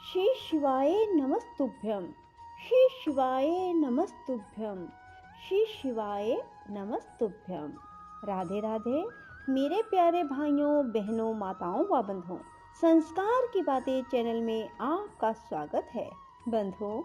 श्री शिवाय नमस्तुभ्यं। श्री शिवाय नमस्तुभ्यं। श्री शिवाय नमस्तुभ्यं। राधे राधे मेरे प्यारे भाइयों बहनों माताओं व बंधुओं, संस्कार की बातें चैनल में आपका स्वागत है। बंधुओं,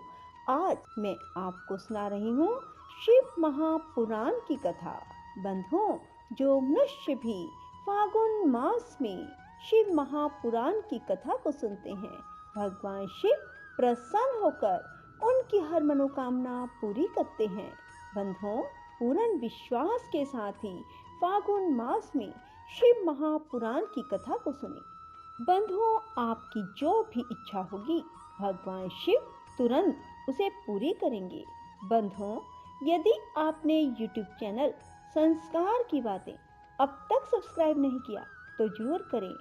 आज मैं आपको सुना रही हूँ शिव महापुराण की कथा। बंधुओं, जो मनुष्य भी फागुन मास में शिव महापुराण की कथा को सुनते हैं, भगवान शिव प्रसन्न होकर उनकी हर मनोकामना पूरी करते हैं। बंधुओं, पूर्ण विश्वास के साथ ही फागुन मास में शिव महापुराण की कथा को सुने। बंधुओं, आपकी जो भी इच्छा होगी भगवान शिव तुरंत उसे पूरी करेंगे। बंधुओं, यदि आपने YouTube चैनल संस्कार की बातें अब तक सब्सक्राइब नहीं किया तो जरूर करें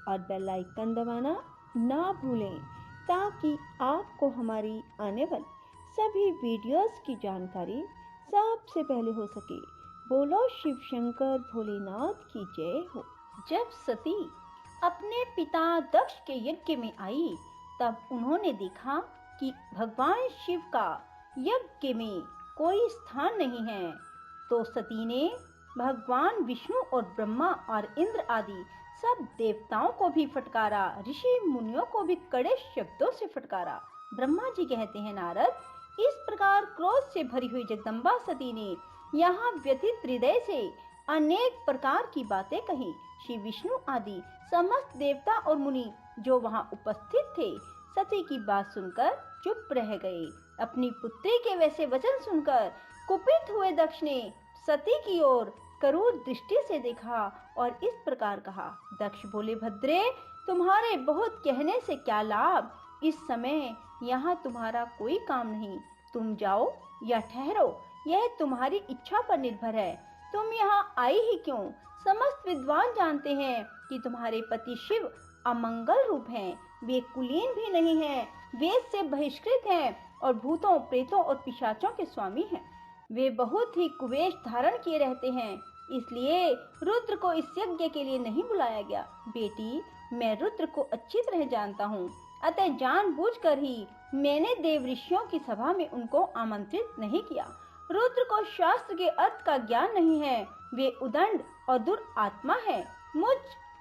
और बेल आइकन दबाना ना भूलें, ताकि आपको हमारी आने वाली सभी वीडियोस की जानकारी सबसे पहले हो सके। बोलो शिव शंकर भोलेनाथ की जय हो। जब सती अपने पिता दक्ष के यज्ञ में आई, तब उन्होंने देखा कि भगवान शिव का यज्ञ में कोई स्थान नहीं है। तो सती ने भगवान विष्णु और ब्रह्मा और इंद्र आदि सब देवताओं को भी फटकारा, ऋषि मुनियों को भी कड़े शब्दों से फटकारा। ब्रह्मा जी कहते हैं, नारद, इस प्रकार क्रोध से भरी हुई जगदम्बा सती ने यहाँ व्यथित हृदय से अनेक प्रकार की बातें कही। श्री विष्णु आदि समस्त देवता और मुनि जो वहाँ उपस्थित थे, सती की बात सुनकर चुप रह गए। अपनी पुत्री के वैसे वचन सुनकर कुपित हुए दक्ष ने सती की ओर क्रूर दृष्टि से देखा और इस प्रकार कहा, दक्ष बोले, भद्रे, तुम्हारे बहुत कहने से क्या लाभ, इस समय यहाँ तुम्हारा कोई काम नहीं। तुम जाओ या ठहरो, यह तुम्हारी इच्छा पर निर्भर है। तुम यहाँ आई ही क्यों? समस्त विद्वान जानते हैं कि तुम्हारे पति शिव अमंगल रूप हैं। वे कुलीन भी नहीं हैं, वेद से बहिष्कृत हैं और भूतों, प्रेतों और पिशाचों के स्वामी हैं। वे बहुत ही कुवेश धारण किए रहते हैं, इसलिए रुद्र को इस यज्ञ के लिए नहीं बुलाया गया। बेटी, मैं रुद्र को अच्छी तरह जानता हूँ, अतः जानबूझकर ही मैंने देव ऋषियों की सभा में उनको आमंत्रित नहीं किया। रुद्र को शास्त्र के अर्थ का ज्ञान नहीं है, वे उदंड और दुरात्मा है। मुझ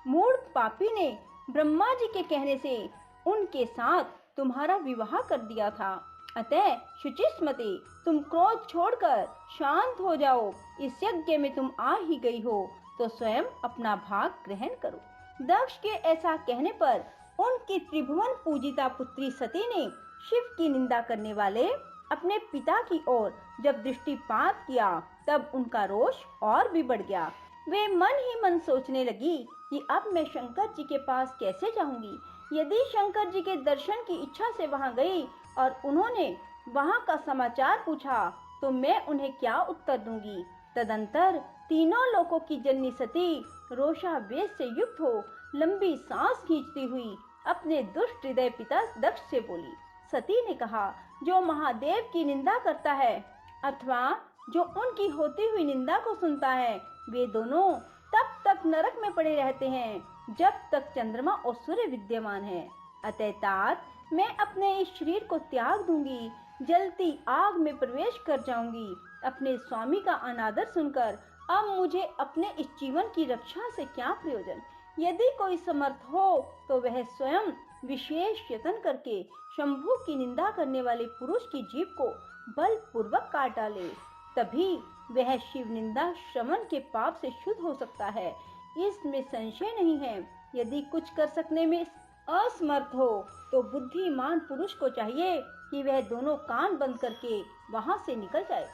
मूढ़ पापी ने ब्रह्मा जी के कहने से उनके साथ तुम्हारा विवाह कर दिया था। अतः शुचिस्मते, तुम क्रोध छोड़कर शांत हो जाओ। इस यज्ञ में तुम आ ही गई हो तो स्वयं अपना भाग ग्रहण करो। दक्ष के ऐसा कहने पर उनकी त्रिभुवन पूजिता पुत्री सती ने शिव की निंदा करने वाले अपने पिता की ओर जब दृष्टिपात किया, तब उनका रोष और भी बढ़ गया। वे मन ही मन सोचने लगी कि अब मैं शंकर जी के पास कैसे जाऊंगी। यदि शंकर जी के दर्शन की इच्छा से वहां गई और उन्होंने वहां का समाचार पूछा तो मैं उन्हें क्या उत्तर दूंगी। तदंतर तीनों लोकों की जननी सती रोषावेश से युक्त हो लंबी सांस खींचती हुई अपने दुष्ट हृदय पिता दक्ष से बोली। सती ने कहा, जो महादेव की निंदा करता है अथवा जो उनकी होती हुई निंदा को सुनता है, वे दोनों तब तक नरक में पड़े रहते हैं जब तक चंद्रमा और सूर्य विद्यमान है। अतः तात मैं अपने इस शरीर को त्याग दूंगी, जलती आग में प्रवेश कर जाऊंगी। अपने स्वामी का अनादर सुनकर अब मुझे अपने इस जीवन की रक्षा से क्या प्रयोजन। यदि कोई समर्थ हो तो वह स्वयं विशेष यत्न करके शंभु की निंदा करने वाले पुरुष की जीभ को बलपूर्वक काट डाले, तभी वह शिव निंदा श्रवण के पाप से शुद्ध हो सकता है। इसमें संशय नहीं है। यदि कुछ कर सकने में असमर्थ हो तो बुद्धिमान पुरुष को चाहिए कि वह दोनों कान बंद करके वहां से निकल जाए।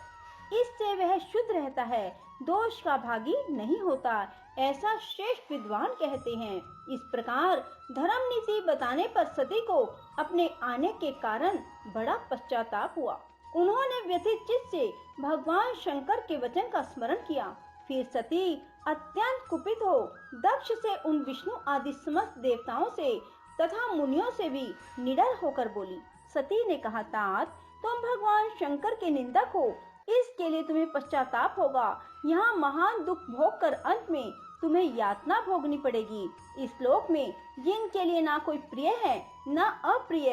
इससे वह शुद्ध रहता है, दोष का भागी नहीं होता, ऐसा श्रेष्ठ विद्वान कहते हैं। इस प्रकार धर्म नीति बताने पर सती को अपने आने के कारण बड़ा पश्चाताप हुआ। उन्होंने व्यथित चित्त से भगवान शंकर के वचन का स्मरण किया। फिर सती अत्यंत कुपित हो दक्ष से उन विष्णु आदि समस्त देवताओं से तथा मुनियों से भी निडर होकर बोली। सती ने कहा, तात, तुम भगवान शंकर के निंदक हो, इसके लिए तुम्हें पश्चाताप होगा। यहाँ महान दुख भोग कर अंत में तुम्हें यातना भोगनी पड़ेगी। इस लोक में जिनके लिए ना कोई प्रिय है ना अप्रिय,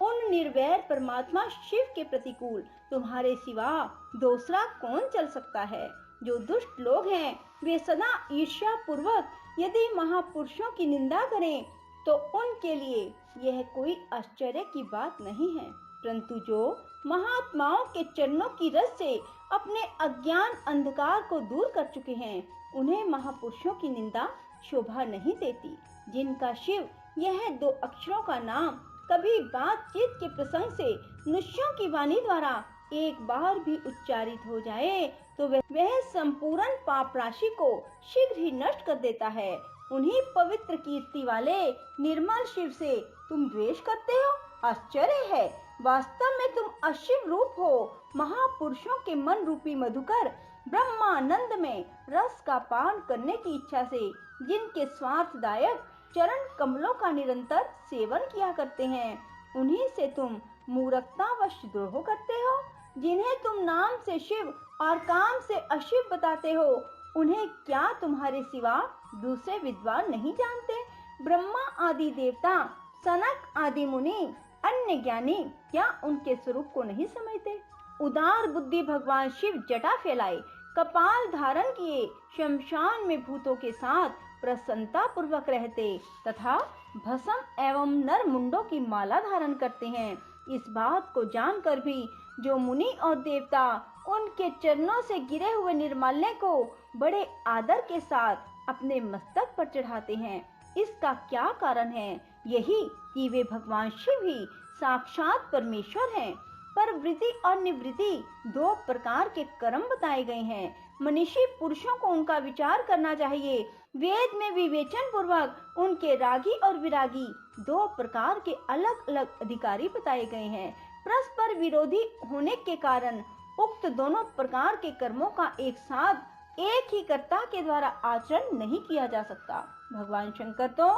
उन निर्वैर परमात्मा शिव के प्रतिकूल तुम्हारे सिवा दूसरा कौन चल सकता है। जो दुष्ट लोग हैं वे सदा ईर्ष्या पूर्वक यदि महापुरुषों की निंदा करें तो उनके लिए यह कोई आश्चर्य की बात नहीं है, परंतु जो महात्माओं के चरणों की रस से अपने अज्ञान अंधकार को दूर कर चुके हैं उन्हें महापुरुषों की निंदा शोभा नहीं देती। जिनका शिव यह दो अक्षरों का नाम कभी बातचीत के प्रसंग से मनुष्यों की वाणी द्वारा एक बार भी उच्चारित हो जाए तो वह संपूर्ण पाप राशि को शीघ्र ही नष्ट कर देता है। उन्हीं पवित्र कीर्ति वाले निर्मल शिव से तुम द्वेष करते हो। आश्चर्य है, वास्तव में तुम अशिव रूप हो। महापुरुषों के मन रूपी मधुकर ब्रह्मानंद में रस का पान करने की इच्छा से जिनके स्वार्थदायक चरण कमलों का निरंतर सेवन किया करते हैं उन्हीं से तुम मूर्खतावश द्रोह करते हो। जिन्हें तुम नाम से शिव और काम से अशिव बताते हो उन्हें क्या तुम्हारे सिवा दूसरे विद्वान नहीं जानते। ब्रह्मा आदि देवता, सनक आदि मुनि, अन्य ज्ञानी क्या उनके स्वरूप को नहीं समझते। उदार बुद्धि भगवान शिव जटा फैलाए, कपाल धारण किए, शमशान में भूतों के साथ प्रसन्नता पूर्वक रहते तथा भस्म एवं नर मुंडों की माला धारण करते हैं। इस बात को जानकर भी जो मुनि और देवता उनके चरणों से गिरे हुए निर्माल्य को बड़े आदर के साथ अपने मस्तक पर चढ़ाते हैं, इसका क्या कारण है। यही कि वे भगवान शिव ही साक्षात परमेश्वर हैं। पर वृत्ति और निवृत्ति दो प्रकार के कर्म बताए गए हैं। मनीषी पुरुषों को उनका विचार करना चाहिए। वेद में विवेचन पूर्वक उनके रागी और विरागी दो प्रकार के अलग अलग अधिकारी बताए गए हैं। परस्पर विरोधी होने के कारण उक्त दोनों प्रकार के कर्मों का एक साथ एक ही कर्ता के द्वारा आचरण नहीं किया जा सकता। भगवान शंकर तो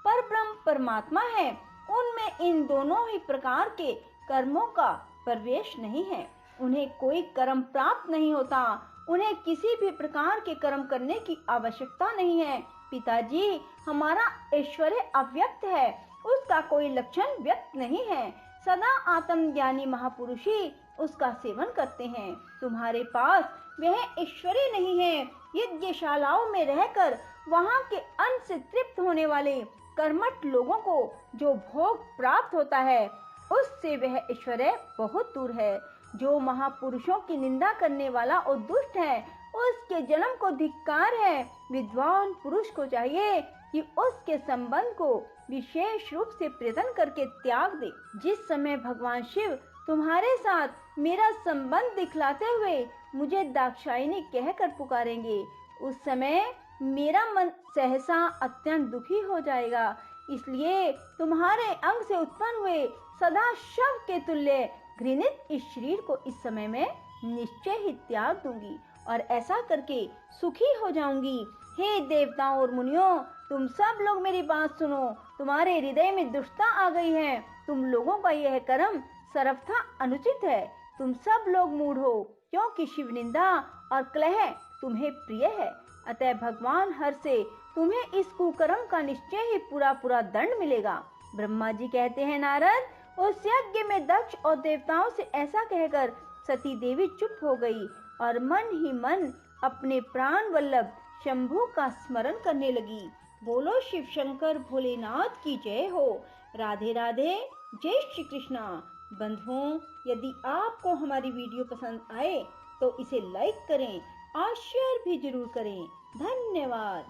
परब्रह्म परमात्मा है, उनमें इन दोनों ही प्रकार के कर्मों का प्रवेश नहीं है। उन्हें कोई कर्म प्राप्त नहीं होता, उन्हें किसी भी प्रकार के कर्म करने की आवश्यकता नहीं है। पिताजी, हमारा ऐश्वर्य अव्यक्त है, उसका कोई लक्षण व्यक्त नहीं है। सदा आत्मज्ञानी महापुरुष ही उसका सेवन करते हैं। तुम्हारे पास वह ऐश्वर्य नहीं है। यज्ञशालाओं में रहकर वहाँ के अन्न से तृप्त होने वाले कर्मठ लोगों को जो भोग प्राप्त होता है उससे वह ऐश्वर्य बहुत दूर है। जो महापुरुषों की निंदा करने वाला और दुष्ट है उसके जन्म को धिक्कार है। विद्वान पुरुष को चाहिए कि उसके संबंध को विशेष रूप से प्रयत्न करके त्याग दे। जिस समय भगवान शिव तुम्हारे साथ मेरा संबंध दिखलाते हुए मुझे दाक्षायणी कहकर पुकारेंगे उस समय मेरा मन सहसा अत्यंत दुखी हो जाएगा। इसलिए तुम्हारे अंग से उत्पन्न हुए सदा शव के तुल्य घृणित इस शरीर को इस समय में निश्चय ही त्याग दूंगी और ऐसा करके सुखी हो जाऊंगी। हे देवताओं और मुनियों, तुम सब लोग मेरी बात सुनो। तुम्हारे हृदय में दुष्टता आ गई है। तुम लोगों का यह कर्म सर्वथा अनुचित है। तुम सब लोग मूढ़ हो, क्योंकि शिव निंदा और कलह तुम्हें प्रिय है। अतः भगवान हर से तुम्हें इस कुकर्म का निश्चय ही पूरा दंड मिलेगा। ब्रह्मा जी कहते हैं, नारद, उस यज्ञ में दक्ष और देवताओं से ऐसा कहकर सती देवी चुप हो गई और मन ही मन अपने प्राण वल्लभ शंभु का स्मरण करने लगी। बोलो शिव शंकर भोलेनाथ की जय हो। राधे राधे, जय श्री कृष्णा। बंधुओं, यदि आपको हमारी वीडियो पसंद आए तो इसे लाइक करें और शेयर भी जरूर करें। धन्यवाद।